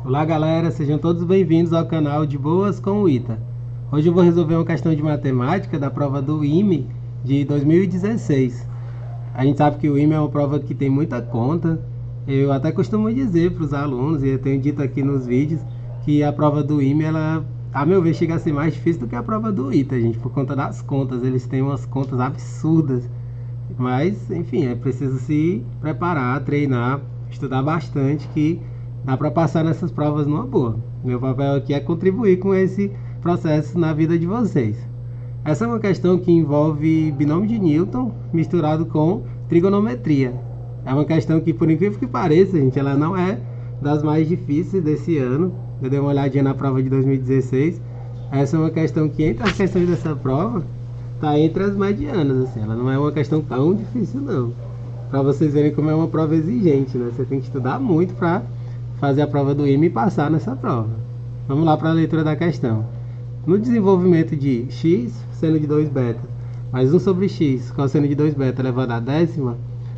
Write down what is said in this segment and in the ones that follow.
Olá galera, sejam todos bem-vindos ao canal de Boas com o Ita. Hoje eu vou resolver uma questão de matemática da prova do IME de 2016. A gente sabe que o IME é uma prova que tem muita conta. Eu até costumo dizer para os alunos, e eu tenho dito aqui nos vídeos, que a prova do IME, ela, a meu ver, chega a ser mais difícil do que a prova do ITA, gente, por conta das contas. Eles têm umas contas absurdas. Mas, enfim, é preciso se preparar, treinar, estudar bastante, que dá para passar nessas provas numa boa. Meu papel aqui é contribuir com esse processo na vida de vocês. Essa é uma questão que envolve binômio de Newton misturado com trigonometria. É uma questão que, por incrível que pareça, gente, ela não é das mais difíceis desse ano. Eu dei uma olhadinha na prova de 2016. Essa é uma questão que, entre as questões dessa prova, tá entre as medianas, assim. Ela não é uma questão tão difícil, não. Para vocês verem como é uma prova exigente, né? Você tem que estudar muito para fazer a prova do IME e passar nessa prova. Vamos lá para a leitura da questão. No desenvolvimento de x, seno de 2 beta, mais 1 sobre x, cosseno de 2 beta elevado à décima,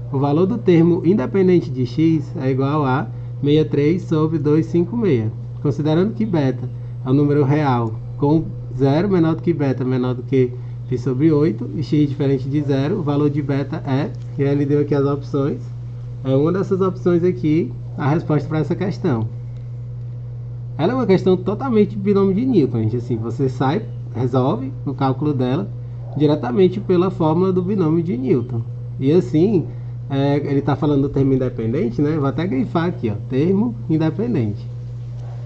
o valor do termo independente de x é igual a 63 sobre 256. Considerando que beta é um número real com 0 menor do que beta menor do que π sobre 8 e x diferente de 0, o valor de beta é, e ele deu aqui as opções, é uma dessas opções aqui a resposta para essa questão. Ela é uma questão totalmente binômio de Newton, gente. Assim, você resolve o cálculo dela diretamente pela fórmula do binômio de Newton. E assim, ele está falando do termo independente, né? Vou até grifar aqui, ó, termo independente.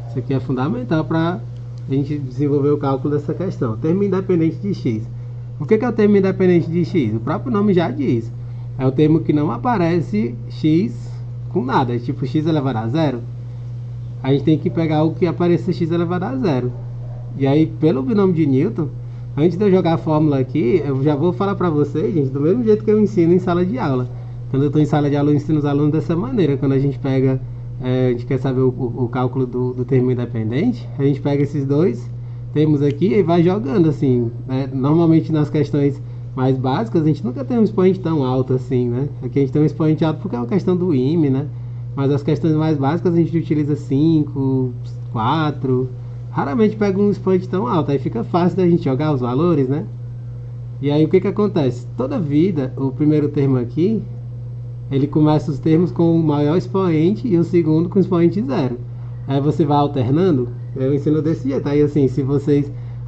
Isso aqui é fundamental para a gente desenvolver o cálculo dessa questão. Termo independente de x. O que é o termo independente de x? O próprio nome já diz. É o termo que não aparece x com nada, é tipo x elevado a zero. A gente tem que pegar o que aparece x elevado a zero. E aí, pelo binômio de Newton, antes de eu jogar a fórmula aqui, eu já vou falar para vocês, gente, do mesmo jeito que eu ensino em sala de aula. Quando eu estou em sala de aula, eu ensino os alunos dessa maneira. Quando a gente pega, a gente quer saber o cálculo do termo independente, a gente pega esses dois termos aqui e vai jogando, assim. Normalmente nas questões mais básicas, a gente nunca tem um expoente tão alto assim, né? Aqui a gente tem um expoente alto porque é uma questão do IME, né? Mas as questões mais básicas a gente utiliza 5, 4. Raramente pega um expoente tão alto. Aí fica fácil da gente jogar os valores, né? E aí o que acontece? Toda vida, o primeiro termo aqui, ele começa os termos com o maior expoente e o segundo com o expoente zero. Aí você vai alternando. Eu ensino desse jeito. Aí assim, se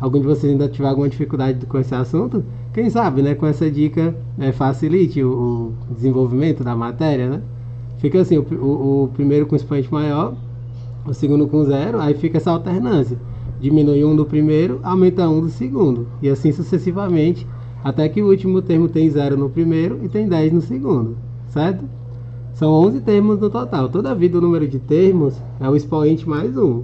algum de vocês ainda tiver alguma dificuldade com esse assunto, quem sabe, né? Com essa dica facilite o desenvolvimento da matéria, né? Fica assim, o primeiro com expoente maior, o segundo com zero, aí fica essa alternância. Diminui um do primeiro, aumenta um do segundo. E assim sucessivamente, até que o último termo tem zero no primeiro e tem 10 no segundo, certo? São 11 termos no total. Toda vida o número de termos é o expoente mais um.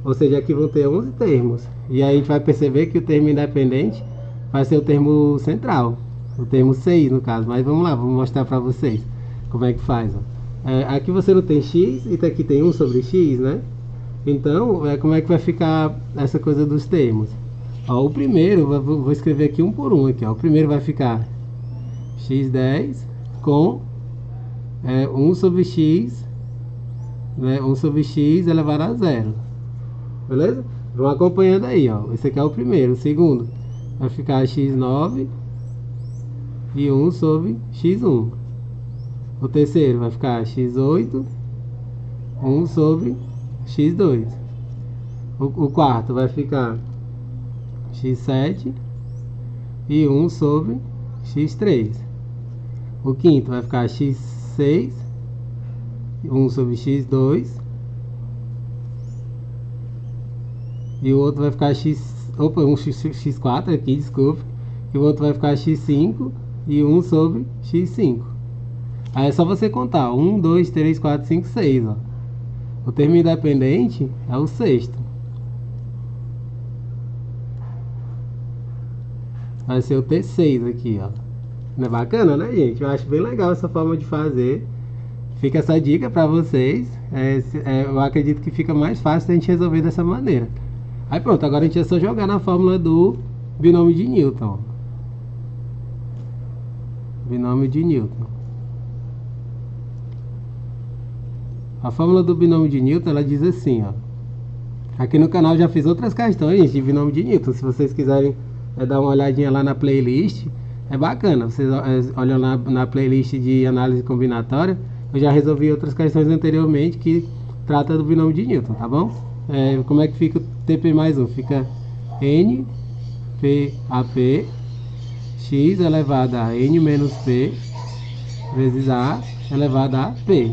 Ou seja, aqui vão ter 11 termos. E aí a gente vai perceber que o termo independente vai ser o termo central. O termo 6 no caso. Mas vamos lá, vou mostrar para vocês como é que faz. Ó. Aqui você não tem x e aqui tem 1 sobre x, né? Então, como é que vai ficar essa coisa dos termos? Ó, o primeiro, vou escrever aqui um por um. Aqui, ó. O primeiro vai ficar x10 com 1 sobre x, né? 1 sobre x elevado a zero. Beleza? Vão acompanhando aí, ó. Esse aqui é o primeiro. O segundo vai ficar x9 e 1 sobre x1. O terceiro vai ficar x8, 1 sobre x2. O quarto vai ficar x7 e 1 sobre x3. O quinto vai ficar x6, 1 sobre x2. E o outro vai ficar x4 aqui, desculpe. E o outro vai ficar x5 e 1 sobre x5. Aí é só você contar. 1, 2, 3, 4, 5, 6. Ó. O termo independente é o sexto. Vai ser o T6 aqui, ó. Não é bacana, né, gente? Eu acho bem legal essa forma de fazer. Fica essa dica pra vocês. Eu acredito que fica mais fácil a gente resolver dessa maneira. Aí pronto, agora a gente é só jogar na fórmula do binômio de Newton. Binômio de Newton. A fórmula do binômio de Newton, ela diz assim, ó. Aqui no canal já fiz outras questões de binômio de Newton. Se vocês quiserem dar uma olhadinha lá na playlist, é bacana. Vocês olham lá na playlist de análise combinatória. Eu já resolvi outras questões anteriormente que trata do binômio de Newton, tá bom? Como é que fica o TP mais 1? Fica N PAP x elevado a N menos P vezes A elevado a P.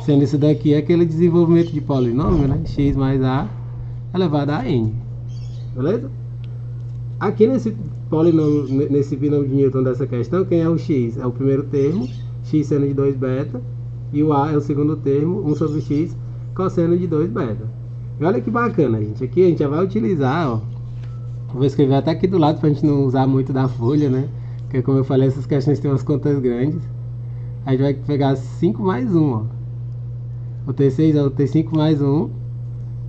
Sendo isso daqui aquele desenvolvimento de polinômio, né? X mais A elevado a N. Beleza? Aqui nesse polinômio, nesse binômio de Newton dessa questão, quem é o x? É o primeiro termo, x seno de 2 beta, e o a é o segundo termo, 1 sobre x cosseno de 2 beta. E olha que bacana, gente. Aqui a gente já vai utilizar, ó. Vou escrever até aqui do lado pra gente não usar muito da folha, né? Porque como eu falei, essas questões têm umas contas grandes. A gente vai pegar 5 mais 1, ó. O T6 é o T5 mais 1.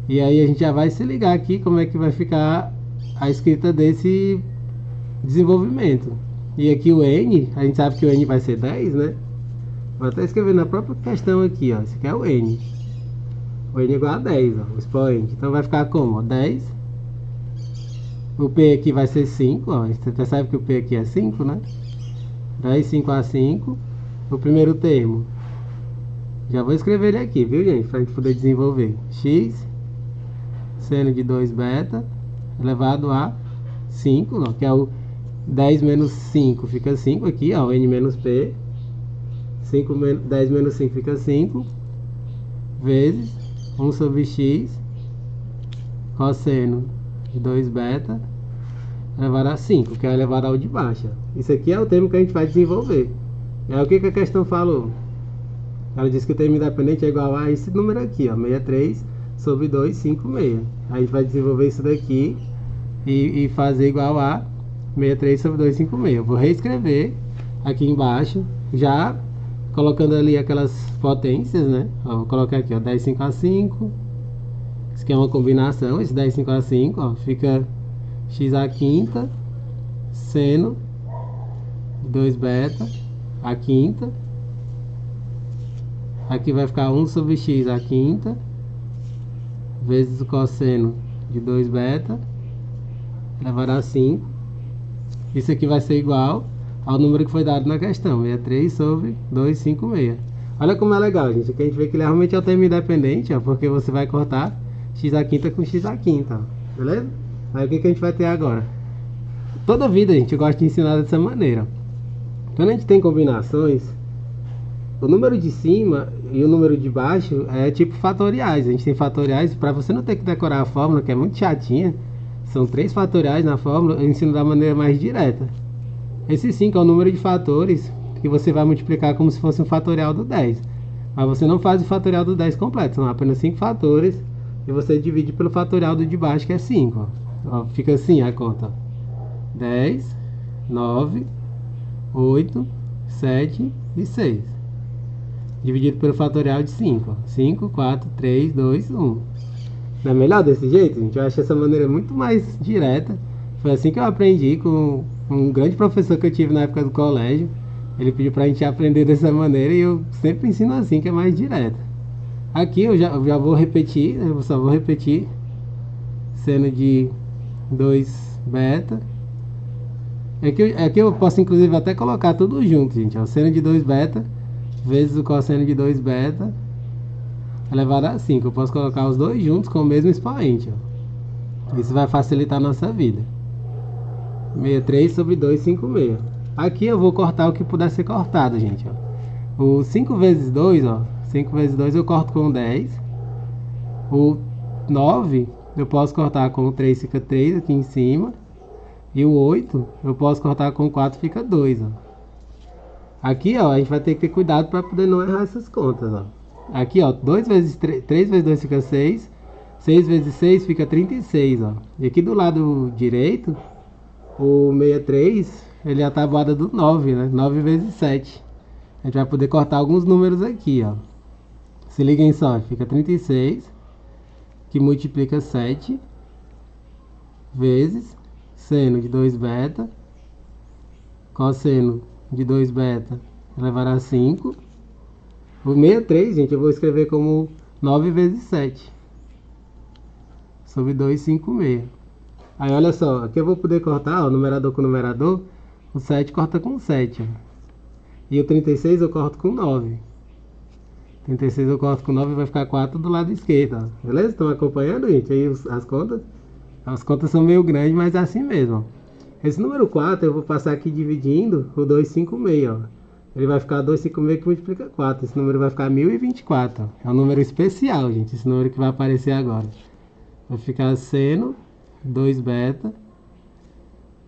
E aí a gente já vai se ligar aqui como é que vai ficar a escrita desse desenvolvimento. E aqui o N, a gente sabe que o N vai ser 10, né? Vou até escrever na própria questão aqui, ó. Esse aqui é o N. O N é igual a 10, ó, o expoente. Então vai ficar como? Ó, 10. O P aqui vai ser 5, ó. Você até sabe que o P aqui é 5, né? 10, 5 a 5. O primeiro termo. Já vou escrever ele aqui, viu, gente? Pra gente poder desenvolver. X seno de 2 beta elevado a 5, ó, que é o 10 menos 5 fica 5 aqui, ó, N menos P. 10 menos 5 fica 5. Vezes 1 sobre x cosseno de 2 beta elevado a 5, que é elevado ao de baixo. Isso aqui é o termo que a gente vai desenvolver. É o que a questão falou. Ela disse que o termo independente é igual a esse número aqui, ó, 63 sobre 256. A gente vai desenvolver isso daqui e fazer igual a 63 sobre 256. Eu vou reescrever aqui embaixo, já colocando ali aquelas potências, né? Ó, vou colocar aqui, ó, 10, 5 a 5. Isso aqui é uma combinação, esse 10, 5 a 5, ó, fica x à quinta, seno de 2 beta, a quinta. Aqui vai ficar 1 sobre x à quinta, vezes o cosseno de 2 beta, elevado a 5. Isso aqui vai ser igual ao número que foi dado na questão, 63 sobre 256. Olha como é legal, gente. Aqui a gente vê que ele realmente é o termo independente, ó, porque você vai cortar x à quinta com x à quinta, ó, beleza? Aí o que a gente vai ter agora? Toda vida, gente, eu gosto de ensinar dessa maneira. Quando a gente tem combinações, o número de cima e o número de baixo é tipo fatoriais. A gente tem fatoriais, para você não ter que decorar a fórmula, que é muito chatinha. São 3 fatoriais na fórmula, eu ensino da maneira mais direta. Esse 5 é o número de fatores que você vai multiplicar como se fosse um fatorial do 10. Mas você não faz o fatorial do 10 completo, são apenas 5 fatores. E você divide pelo fatorial do de baixo, que é 5. Ó, fica assim a conta. 10, 9, 8, 7 e 6. Dividido pelo fatorial de 5. 5, 4, 3, 2, 1. Não é melhor desse jeito, gente? Eu acho essa maneira muito mais direta. Foi assim que eu aprendi com um grande professor que eu tive na época do colégio. Ele pediu pra gente aprender dessa maneira e eu sempre ensino assim, que é mais direta. Aqui eu já vou repetir, eu só vou repetir. Seno de 2 beta. Aqui eu posso inclusive até colocar tudo junto, gente. Ó, seno de 2 beta vezes o cosseno de 2 beta elevado a 5. Eu posso colocar os dois juntos com o mesmo expoente, ó. Isso vai facilitar a nossa vida. 63 sobre 256. Aqui eu vou cortar o que puder ser cortado, gente, ó. O 5 vezes 2, ó. 5 vezes 2 eu corto com 10. O 9 eu posso cortar com o 3, fica 3 aqui em cima. E o 8 eu posso cortar com 4, fica 2, ó. Aqui, ó, a gente vai ter que ter cuidado para poder não errar essas contas, ó. Aqui, ó, 3 vezes 2 fica 6. 6 vezes 6 fica 36, ó. E aqui do lado direito, o 63, ele é a tabuada do 9, né? 9 vezes 7. A gente vai poder cortar alguns números aqui, ó. Se liguem só, fica 36, que multiplica 7, vezes seno de 2 beta, cosseno de 2 beta elevado a 5, O 63, gente, eu vou escrever como 9 vezes 7. Sobre 256. Aí olha só, aqui eu vou poder cortar, ó, numerador com numerador. O 7 corta com 7, ó. E o 36 eu corto com 9. 36 eu corto com 9 e vai ficar 4 do lado esquerdo, ó. Beleza? Estão acompanhando, gente? Aí as contas? As contas são meio grandes, mas é assim mesmo, ó. Esse número 4 eu vou passar aqui dividindo o 256, ó. Ele vai ficar 256 que multiplica 4. Esse número vai ficar 1024, ó. É um número especial, gente. Esse número que vai aparecer agora. Vai ficar seno 2 beta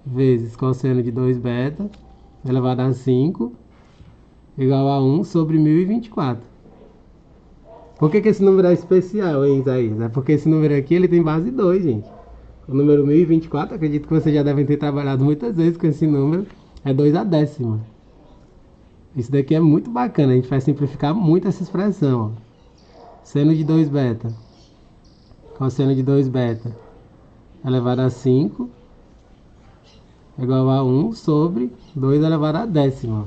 vezes cosseno de 2 beta elevado a 5 igual a 1 sobre 1024. Por que esse número é especial, hein, Isaías? É porque esse número aqui ele tem base 2, gente. O número 1024, acredito que vocês já devem ter trabalhado muitas vezes com esse número, é 2 a décima. Isso daqui é muito bacana, a gente vai simplificar muito essa expressão, ó. Seno de 2 beta cosseno de 2 beta elevado a 5 igual a 1 sobre 2 elevado a décima.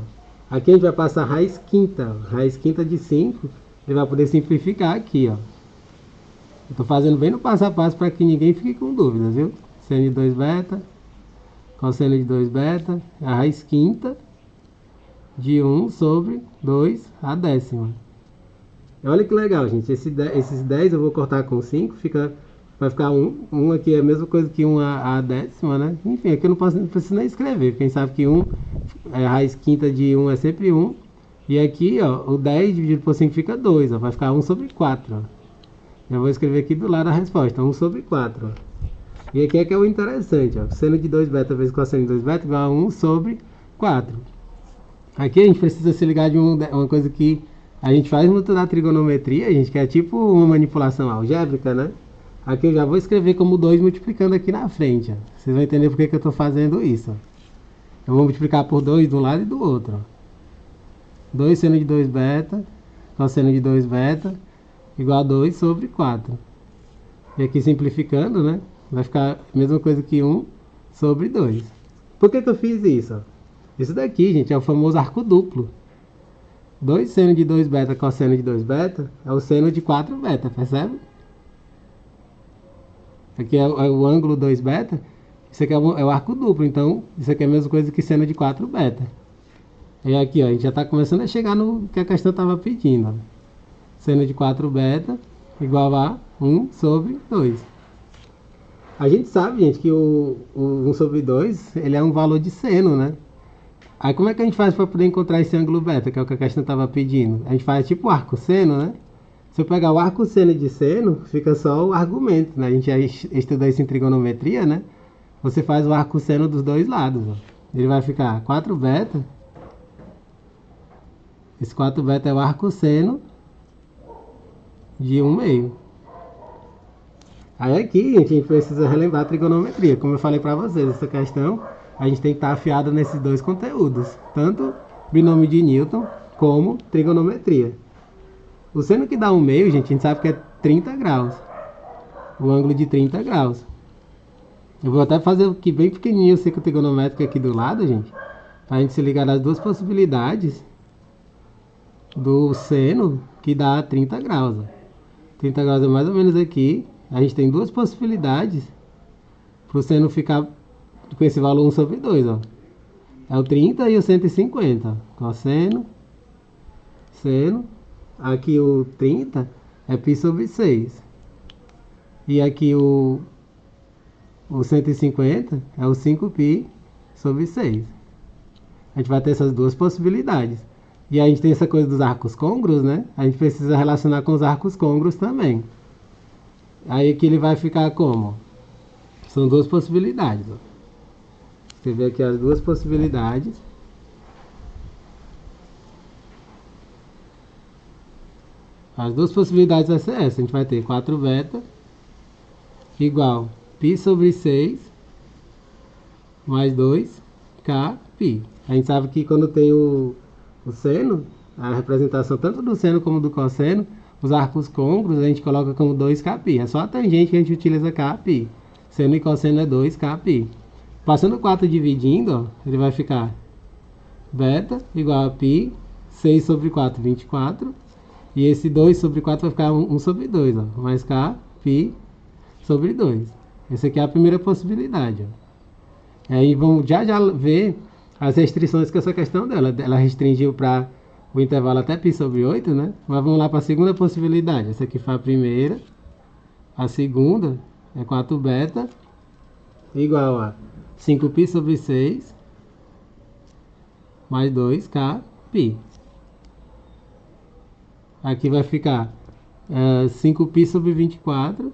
Aqui a gente vai passar raiz quinta. Raiz quinta de 5, ele vai poder simplificar aqui, ó. Eu estou fazendo bem no passo a passo para que ninguém fique com dúvidas, viu? Seno de 2 beta, cosseno de 2 beta, a raiz quinta de 1 sobre 2 a décima. Olha que legal, gente. Esses 10 eu vou cortar com 5, vai ficar 1. 1 aqui é a mesma coisa que 1 a décima, né? Enfim, aqui eu não preciso nem escrever. Quem sabe que 1, a raiz quinta de 1 é sempre 1. E aqui, ó, o 10 dividido por 5 fica 2, ó. Vai ficar 1 sobre 4, ó. Eu vou escrever aqui do lado a resposta, 1 sobre 4, ó. E aqui é que é o interessante, ó. Seno de 2 beta vezes cosseno de 2 beta igual a 1 sobre 4. Aqui a gente precisa se ligar de uma coisa que a gente faz muito na trigonometria, gente, que é tipo uma manipulação algébrica, né? Aqui eu já vou escrever como 2 multiplicando aqui na frente, ó. Vocês vão entender por que eu estou fazendo isso, ó. Eu vou multiplicar por 2 de um lado e do outro, ó. 2 seno de 2 beta, cosseno de 2 beta, igual a 2 sobre 4. E aqui simplificando, né? Vai ficar a mesma coisa que 1 sobre 2. Por que eu fiz isso, ó? Isso daqui, gente, é o famoso arco duplo. 2 seno de 2 beta cosseno de 2 beta é o seno de 4 beta, percebe? Aqui é o ângulo 2 beta. Isso aqui é o arco duplo, então isso aqui é a mesma coisa que seno de 4 beta. E aqui, ó, a gente já está começando a chegar no que a questão estava pedindo, ó. Seno de 4 beta igual a 1 sobre 2. A gente sabe, gente, que o 1 sobre 2 ele é um valor de seno, né? Aí como é que a gente faz para poder encontrar esse ângulo beta, que é o que a questão estava pedindo? A gente faz tipo o arco seno, né? Se eu pegar o arco seno de seno, fica só o argumento, né? A gente já estudou isso em trigonometria, né? Você faz o arco seno dos dois lados, ó. Ele vai ficar 4 beta. Esse 4 beta é o arco seno de 1 meio. Aí aqui, gente, a gente precisa relembrar a trigonometria. Como eu falei para vocês, essa questão a gente tem que estar afiado nesses dois conteúdos, tanto binômio de Newton como trigonometria. O seno que dá 1 meio, gente, a gente sabe que é 30 graus. O ângulo de 30 graus. Eu vou até fazer aqui bem pequenininho o ciclo trigonométrico aqui do lado, gente, para a gente se ligar nas duas possibilidades do seno que dá 30 graus. Ó. 30 graus é mais ou menos aqui. A gente tem duas possibilidades para o seno ficar com esse valor 1 sobre 2, ó. É o 30 e o 150. Cosseno, seno. Aqui o 30 é π sobre 6. E aqui o 150 é o 5π sobre 6. A gente vai ter essas duas possibilidades. E a gente tem essa coisa dos arcos côngruos, né? A gente precisa relacionar com os arcos côngruos também. Aí aqui ele vai ficar como? São duas possibilidades, ó. Escrever aqui as duas possibilidades. As duas possibilidades vai ser essa. A gente vai ter 4 beta igual π sobre 6 mais 2kπ. A gente sabe que quando tem o seno, a representação tanto do seno como do cosseno, os arcos côngruos a gente coloca como 2kπ. É só a tangente que a gente utiliza kπ. Seno e cosseno é 2kπ. Passando o 4 dividindo, ó, ele vai ficar beta igual a π, 6 sobre 4, 24, E esse 2 sobre 4 vai ficar 1 sobre 2, ó. Mais K, π sobre 2. Essa aqui é a primeira possibilidade, ó. E aí vamos já ver as restrições que essa questão dela. Ela restringiu para o intervalo até π sobre 8, né? Mas vamos lá para a segunda possibilidade. Essa aqui foi a primeira. A segunda é 4 beta igual a 5π sobre 6 mais 2k π. Aqui vai ficar 5π sobre 24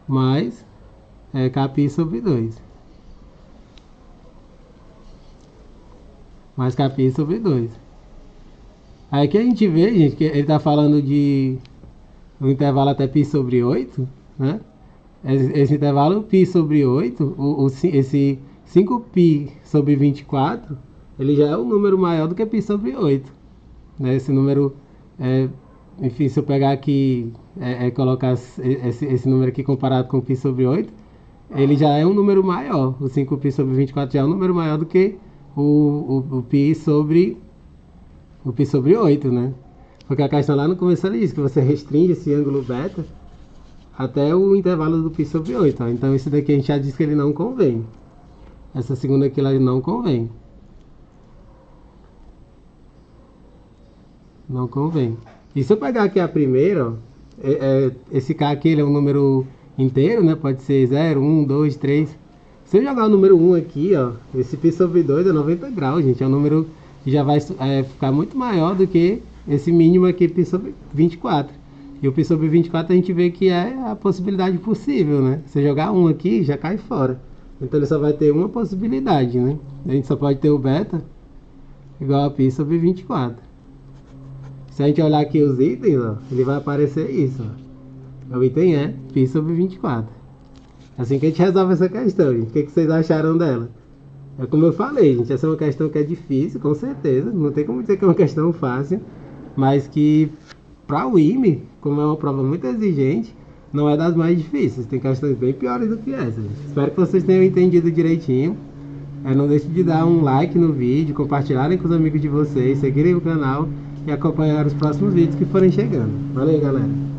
mais kπ sobre 2. Mais kπ sobre 2. Aí que a gente vê, gente, que ele está falando de um intervalo até π sobre 8, né? Esse intervalo π sobre 8, esse 5π sobre 24, ele já é um número maior do que π sobre 8. Né? Esse número, enfim, se eu pegar aqui, colocar esse número aqui comparado com π sobre 8, ele já é um número maior. O 5π sobre 24 já é um número maior do que o π sobre 8, né? Porque a questão lá no começo ela diz que você restringe esse ângulo beta até o intervalo do π sobre 8. Ó. Então esse daqui a gente já disse que ele não convém. Essa segunda aqui ela não convém. Não convém. E se eu pegar aqui a primeira, ó, esse K aqui ele é um número inteiro, né? Pode ser 0, 1, 2, 3. Se eu jogar o número 1 aqui, ó, esse π sobre 2 é 90 graus, gente. É um número que já vai ficar muito maior do que esse mínimo aqui, π sobre 24. E o π sobre 24 a gente vê que é a possibilidade possível, né? Se jogar 1 aqui, já cai fora. Então ele só vai ter uma possibilidade, né? A gente só pode ter o beta igual a π sobre 24. Se a gente olhar aqui os itens, ó, ele vai aparecer isso. Ó. O item é π sobre 24. Assim que a gente resolve essa questão, gente. O que vocês acharam dela? É como eu falei, gente. Essa é uma questão que é difícil, com certeza. Não tem como dizer que é uma questão fácil. Mas que, para o IME, como é uma prova muito exigente, não é das mais difíceis. Tem questões bem piores do que essa, gente. Espero que vocês tenham entendido direitinho. Não deixe de dar um like no vídeo, compartilharem com os amigos de vocês, seguirem o canal e acompanhar os próximos vídeos que forem chegando. Valeu, galera!